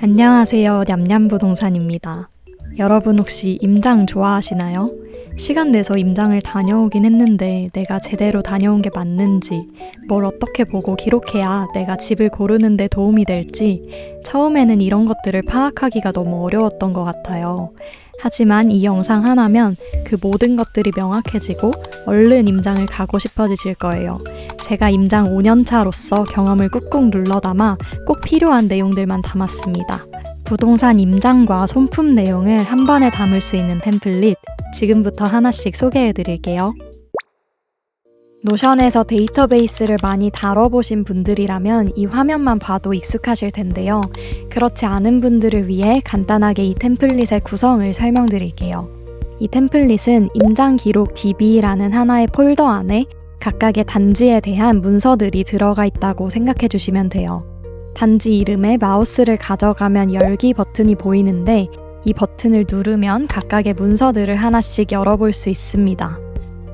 안녕하세요. 냠냠부동산입니다. 여러분 혹시 임장 좋아하시나요? 시간 내서 임장을 다녀오긴 했는데 내가 제대로 다녀온 게 맞는지, 뭘 어떻게 보고 기록해야 내가 집을 고르는 데 도움이 될지 처음에는 이런 것들을 파악하기가 너무 어려웠던 것 같아요. 하지만 이 영상 하나면 그 모든 것들이 명확해지고 얼른 임장을 가고 싶어지실 거예요. 제가 임장 5년차로서 경험을 꾹꾹 눌러 담아 꼭 필요한 내용들만 담았습니다. 부동산 임장과 손품 내용을 한 번에 담을 수 있는 템플릿, 지금부터 하나씩 소개해 드릴게요. 노션에서 데이터베이스를 많이 다뤄보신 분들이라면 이 화면만 봐도 익숙하실 텐데요. 그렇지 않은 분들을 위해 간단하게 이 템플릿의 구성을 설명드릴게요. 이 템플릿은 임장 기록 DB라는 하나의 폴더 안에 각각의 단지에 대한 문서들이 들어가 있다고 생각해 주시면 돼요. 단지 이름에 마우스를 가져가면 열기 버튼이 보이는데 이 버튼을 누르면 각각의 문서들을 하나씩 열어볼 수 있습니다.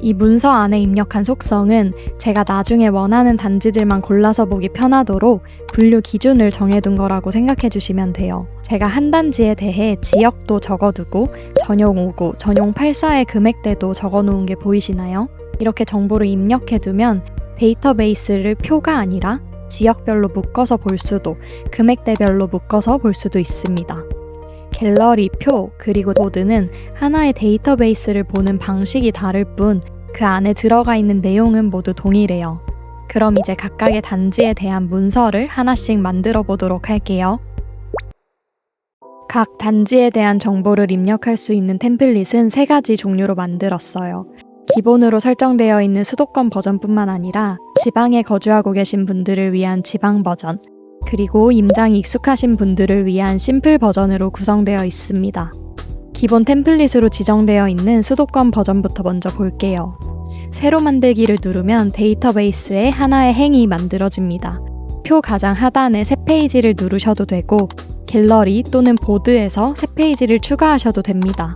이 문서 안에 입력한 속성은 제가 나중에 원하는 단지들만 골라서 보기 편하도록 분류 기준을 정해둔 거라고 생각해 주시면 돼요. 제가 한 단지에 대해 지역도 적어두고 전용 59, 전용 84의 금액대도 적어놓은 게 보이시나요? 이렇게 정보를 입력해두면 데이터베이스를 표가 아니라 지역별로 묶어서 볼 수도, 금액대별로 묶어서 볼 수도 있습니다. 갤러리, 표, 그리고 보드는 하나의 데이터베이스를 보는 방식이 다를 뿐 그 안에 들어가 있는 내용은 모두 동일해요. 그럼 이제 각각의 단지에 대한 문서를 하나씩 만들어 보도록 할게요. 각 단지에 대한 정보를 입력할 수 있는 템플릿은 3가지 종류로 만들었어요. 기본으로 설정되어 있는 수도권 버전뿐만 아니라 지방에 거주하고 계신 분들을 위한 지방 버전, 그리고 임장이 익숙하신 분들을 위한 심플 버전으로 구성되어 있습니다. 기본 템플릿으로 지정되어 있는 수도권 버전부터 먼저 볼게요. 새로 만들기를 누르면 데이터베이스에 하나의 행이 만들어집니다. 표 가장 하단에 새 페이지를 누르셔도 되고 갤러리 또는 보드에서 새 페이지를 추가하셔도 됩니다.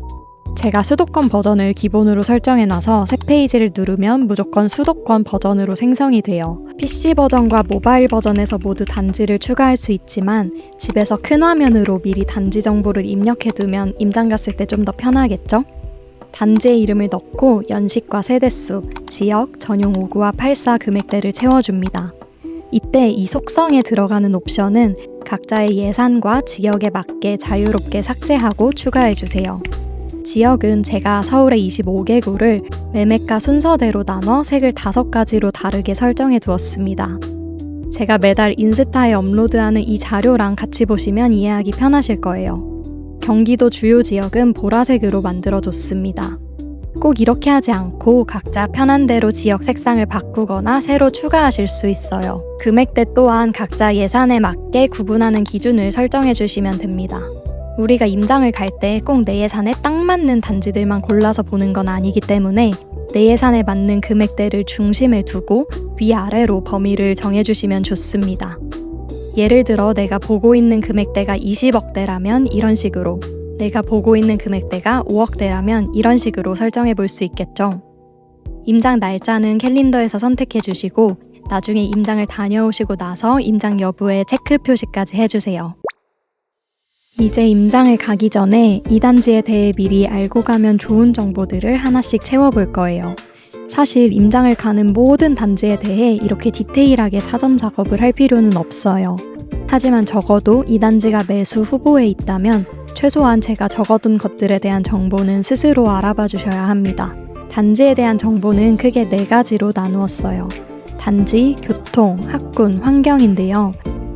제가 수도권 버전을 기본으로 설정해놔서 새 페이지를 누르면 무조건 수도권 버전으로 생성이 돼요. PC 버전과 모바일 버전에서 모두 단지를 추가할 수 있지만 집에서 큰 화면으로 미리 단지 정보를 입력해두면 임장 갔을 때 좀 더 편하겠죠? 단지의 이름을 넣고 연식과 세대수, 지역, 전용 59와 84 금액대를 채워줍니다. 이때 이 속성에 들어가는 옵션은 각자의 예산과 지역에 맞게 자유롭게 삭제하고 추가해주세요. 지역은 제가 서울의 25개구를 매매가 순서대로 나눠 색을 5가지로 다르게 설정해 두었습니다. 제가 매달 인스타에 업로드하는 이 자료랑 같이 보시면 이해하기 편하실 거예요. 경기도 주요 지역은 보라색으로 만들어줬습니다. 꼭 이렇게 하지 않고 각자 편한 대로 지역 색상을 바꾸거나 새로 추가하실 수 있어요. 금액대 또한 각자 예산에 맞게 구분하는 기준을 설정해 주시면 됩니다. 우리가 임장을 갈 때 꼭 내 예산에 딱 맞는 단지들만 골라서 보는 건 아니기 때문에 내 예산에 맞는 금액대를 중심에 두고 위아래로 범위를 정해주시면 좋습니다. 예를 들어 내가 보고 있는 금액대가 20억대라면 이런 식으로, 내가 보고 있는 금액대가 5억대라면 이런 식으로 설정해 볼 수 있겠죠. 임장 날짜는 캘린더에서 선택해 주시고 나중에 임장을 다녀오시고 나서 임장 여부에 체크 표시까지 해주세요. 이제 임장을 가기 전에 이 단지에 대해 미리 알고 가면 좋은 정보들을 하나씩 채워볼 거예요. 사실 임장을 가는 모든 단지에 대해 이렇게 디테일하게 사전 작업을 할 필요는 없어요. 하지만 적어도 이 단지가 매수 후보에 있다면 최소한 제가 적어둔 것들에 대한 정보는 스스로 알아봐 주셔야 합니다. 단지에 대한 정보는 크게 4가지로 나누었어요. 단지, 교통, 학군, 환경인데요.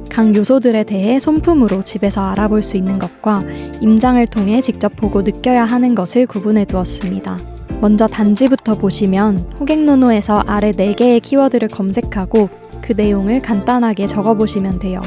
각 요소들에 대해 손품으로 집에서 알아볼 수 있는 것과 임장을 통해 직접 보고 느껴야 하는 것을 구분해 두었습니다. 먼저 단지부터 보시면 호객노노에서 아래 4개의 키워드를 검색하고 그 내용을 간단하게 적어보시면 돼요.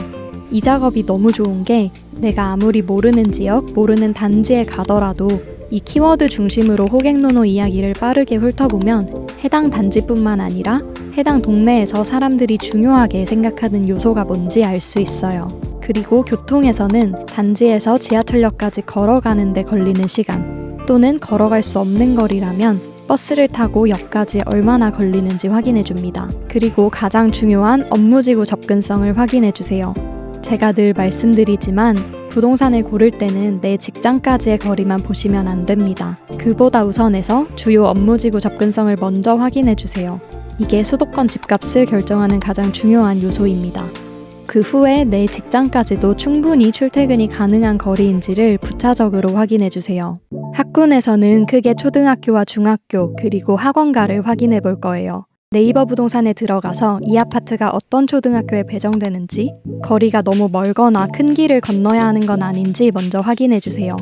이 작업이 너무 좋은 게 내가 아무리 모르는 지역, 모르는 단지에 가더라도 이 키워드 중심으로 호객노노 이야기를 빠르게 훑어보면 해당 단지뿐만 아니라 해당 동네에서 사람들이 중요하게 생각하는 요소가 뭔지 알 수 있어요. 그리고 교통에서는 단지에서 지하철역까지 걸어가는 데 걸리는 시간, 또는 걸어갈 수 없는 거리라면 버스를 타고 역까지 얼마나 걸리는지 확인해줍니다. 그리고 가장 중요한 업무지구 접근성을 확인해주세요. 제가 늘 말씀드리지만 부동산을 고를 때는 내 직장까지의 거리만 보시면 안 됩니다. 그보다 우선해서 주요 업무지구 접근성을 먼저 확인해 주세요. 이게 수도권 집값을 결정하는 가장 중요한 요소입니다. 그 후에 내 직장까지도 충분히 출퇴근이 가능한 거리인지를 부차적으로 확인해 주세요. 학군에서는 크게 초등학교와 중학교 그리고 학원가를 확인해 볼 거예요. 네이버 부동산에 들어가서 이 아파트가 어떤 초등학교에 배정되는지, 거리가 너무 멀거나 큰 길을 건너야 하는 건 아닌지 먼저 확인해 주세요.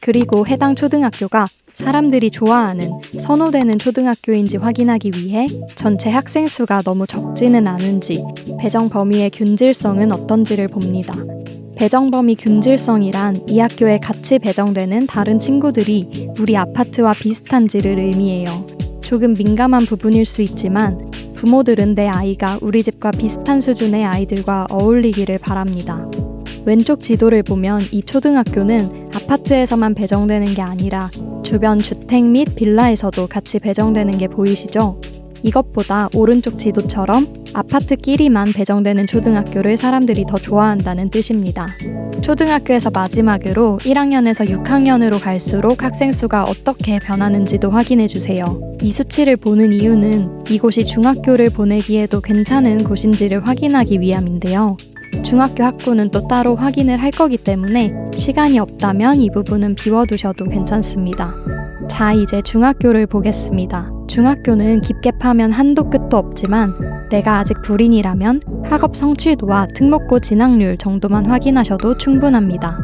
그리고 해당 초등학교가 사람들이 좋아하는, 선호되는 초등학교인지 확인하기 위해 전체 학생 수가 너무 적지는 않은지, 배정 범위의 균질성은 어떤지를 봅니다. 배정 범위 균질성이란 이 학교에 같이 배정되는 다른 친구들이 우리 아파트와 비슷한지를 의미해요. 조금 민감한 부분일 수 있지만 부모들은 내 아이가 우리 집과 비슷한 수준의 아이들과 어울리기를 바랍니다. 왼쪽 지도를 보면 이 초등학교는 아파트에서만 배정되는 게 아니라 주변 주택 및 빌라에서도 같이 배정되는 게 보이시죠? 이것보다 오른쪽 지도처럼 아파트끼리만 배정되는 초등학교를 사람들이 더 좋아한다는 뜻입니다. 초등학교에서 마지막으로 1학년에서 6학년으로 갈수록 학생 수가 어떻게 변하는지도 확인해 주세요. 이 수치를 보는 이유는 이곳이 중학교를 보내기에도 괜찮은 곳인지를 확인하기 위함인데요. 중학교 학군은 또 따로 확인을 할 거기 때문에 시간이 없다면 이 부분은 비워두셔도 괜찮습니다. 자, 이제 중학교를 보겠습니다. 중학교는 깊게 파면 한도 끝도 없지만 내가 아직 불인이라면 학업 성취도와 특목고 진학률 정도만 확인하셔도 충분합니다.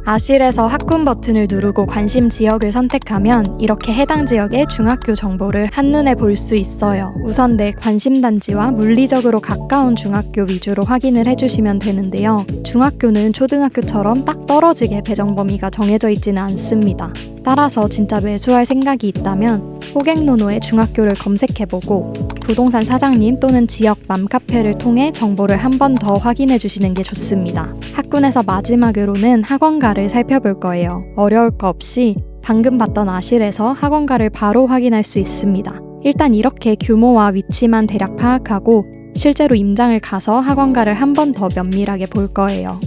아실에서 학군 버튼을 누르고 관심 지역을 선택하면 이렇게 해당 지역의 중학교 정보를 한눈에 볼 수 있어요. 우선 내 관심 단지와 물리적으로 가까운 중학교 위주로 확인을 해주시면 되는데요. 중학교는 초등학교처럼 딱 떨어지게 배정 범위가 정해져 있지는 않습니다. 따라서 진짜 매수할 생각이 있다면 호갱노노의 중학교를 검색해보고 부동산 사장님 또는 지역 맘카페를 통해 정보를 한 번 더 확인해 주시는 게 좋습니다. 학군에서 마지막으로는 학원가를 살펴볼 거예요. 어려울 거 없이 방금 봤던 아실에서 학원가를 바로 확인할 수 있습니다. 일단 이렇게 규모와 위치만 대략 파악하고 실제로 임장을 가서 학원가를 한 번 더 면밀하게 볼 거예요.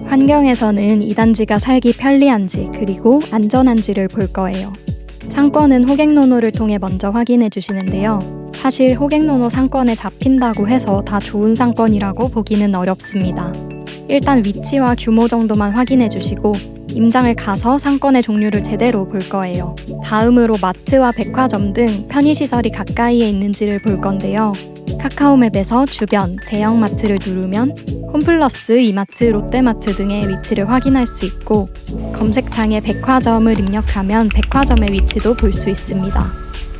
환경에서는 이 단지가 살기 편리한지 그리고 안전한지를 볼 거예요. 상권은 호갱노노를 통해 먼저 확인해 주시는데요. 사실 호갱노노 상권에 잡힌다고 해서 다 좋은 상권이라고 보기는 어렵습니다. 일단 위치와 규모 정도만 확인해 주시고 임장을 가서 상권의 종류를 제대로 볼 거예요. 다음으로 마트와 백화점 등 편의시설이 가까이에 있는지를 볼 건데요. 카카오맵에서 주변 대형마트를 누르면 홈플러스, 이마트, 롯데마트 등의 위치를 확인할 수 있고 검색창에 백화점을 입력하면 백화점의 위치도 볼 수 있습니다.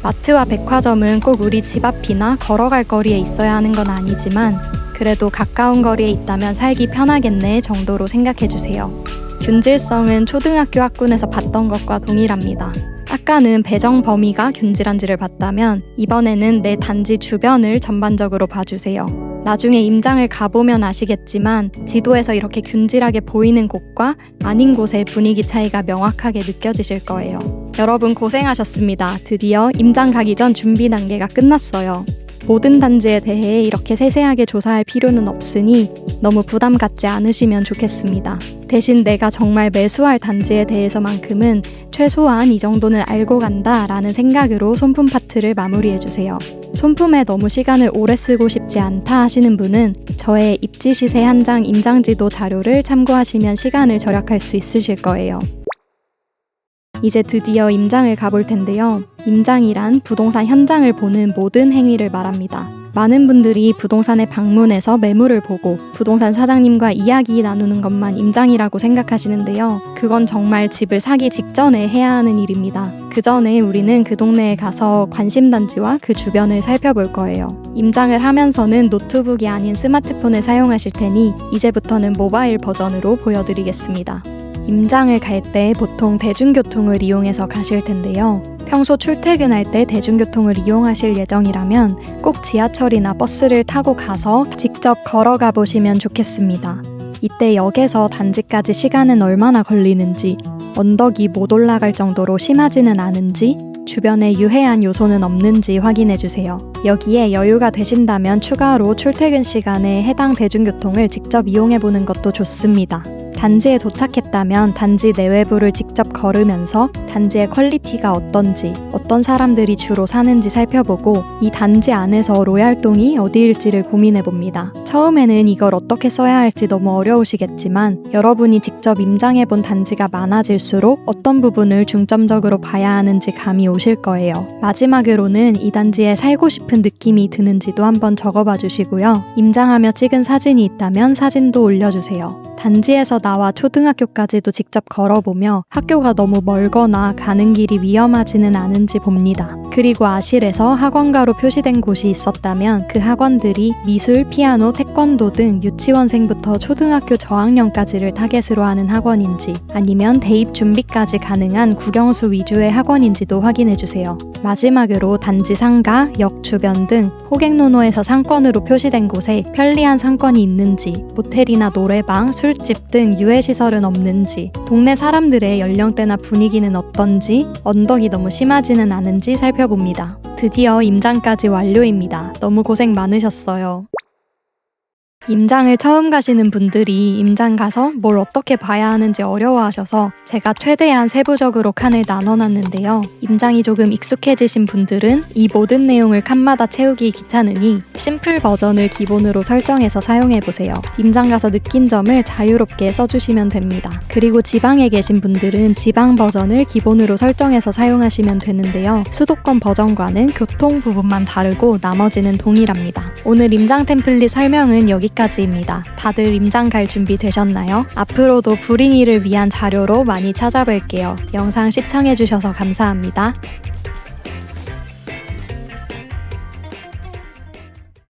마트와 백화점은 꼭 우리 집 앞이나 걸어갈 거리에 있어야 하는 건 아니지만 그래도 가까운 거리에 있다면 살기 편하겠네 정도로 생각해주세요. 균질성은 초등학교 학군에서 봤던 것과 동일합니다. 아까는 배정 범위가 균질한지를 봤다면 이번에는 내 단지 주변을 전반적으로 봐주세요. 나중에 임장을 가보면 아시겠지만 지도에서 이렇게 균질하게 보이는 곳과 아닌 곳의 분위기 차이가 명확하게 느껴지실 거예요. 여러분 고생하셨습니다. 드디어 임장 가기 전 준비 단계가 끝났어요. 모든 단지에 대해 이렇게 세세하게 조사할 필요는 없으니 너무 부담 갖지 않으시면 좋겠습니다. 대신 내가 정말 매수할 단지에 대해서만큼은 최소한 이 정도는 알고 간다 라는 생각으로 손품 파트를 마무리해주세요. 손품에 너무 시간을 오래 쓰고 싶지 않다 하시는 분은 저의 입지 시세 한 장 임장지도 자료를 참고하시면 시간을 절약할 수 있으실 거예요. 이제 드디어 임장을 가볼 텐데요. 임장이란 부동산 현장을 보는 모든 행위를 말합니다. 많은 분들이 부동산에 방문해서 매물을 보고 부동산 사장님과 이야기 나누는 것만 임장이라고 생각하시는데요. 그건 정말 집을 사기 직전에 해야 하는 일입니다. 그 전에 우리는 그 동네에 가서 관심단지와 그 주변을 살펴볼 거예요. 임장을 하면서는 노트북이 아닌 스마트폰을 사용하실 테니 이제부터는 모바일 버전으로 보여드리겠습니다. 임장을 갈 때 보통 대중교통을 이용해서 가실 텐데요. 평소 출퇴근할 때 대중교통을 이용하실 예정이라면 꼭 지하철이나 버스를 타고 가서 직접 걸어가 보시면 좋겠습니다. 이때 역에서 단지까지 시간은 얼마나 걸리는지, 언덕이 못 올라갈 정도로 심하지는 않은지, 주변에 유해한 요소는 없는지 확인해주세요. 여기에 여유가 되신다면 추가로 출퇴근 시간에 해당 대중교통을 직접 이용해보는 것도 좋습니다. 단지에 도착했다면 단지 내외부를 직접 걸으면서 단지의 퀄리티가 어떤지, 어떤 사람들이 주로 사는지 살펴보고 이 단지 안에서 로얄동이 어디일지를 고민해봅니다. 처음에는 이걸 어떻게 써야 할지 너무 어려우시겠지만 여러분이 직접 임장해본 단지가 많아질수록 어떤 부분을 중점적으로 봐야 하는지 감이 오실 거예요. 마지막으로는 이 단지에 살고 싶은 느낌이 드는지도 한번 적어봐 주시고요. 임장하며 찍은 사진이 있다면 사진도 올려주세요. 단지에서 나와 초등학교까지도 직접 걸어보며 학교가 너무 멀거나 가는 길이 위험하지는 않은지 봅니다. 그리고 아실에서 학원가로 표시된 곳이 있었다면 그 학원들이 미술, 피아노, 태권도 등 유치원생부터 초등학교 저학년까지를 타겟으로 하는 학원인지 아니면 대입 준비까지 가능한 국영수 위주의 학원인지도 확인해주세요. 마지막으로 단지 상가, 역 주변 등 호객노노에서 상권으로 표시된 곳에 편리한 상권이 있는지, 모텔이나 노래방, 술집 등 유해시설은 없는지, 동네 사람들의 연령대나 분위기는 어떤지, 언덕이 너무 심하지는 않은지 살펴봅니다. 드디어 임장까지 완료입니다. 너무 고생 많으셨어요. 임장을 처음 가시는 분들이 임장 가서 뭘 어떻게 봐야 하는지 어려워하셔서 제가 최대한 세부적으로 칸을 나눠놨는데요. 임장이 조금 익숙해지신 분들은 이 모든 내용을 칸마다 채우기 귀찮으니 심플 버전을 기본으로 설정해서 사용해보세요. 임장 가서 느낀 점을 자유롭게 써주시면 됩니다. 그리고 지방에 계신 분들은 지방 버전을 기본으로 설정해서 사용하시면 되는데요. 수도권 버전과는 교통 부분만 다르고 나머지는 동일합니다. 오늘 임장 템플릿 설명은 여기까지입니다. 다들 임장 갈 준비 되셨나요? 앞으로도 불인이를 위한 자료로 많이 찾아뵐게요. 영상 시청해주셔서 감사합니다.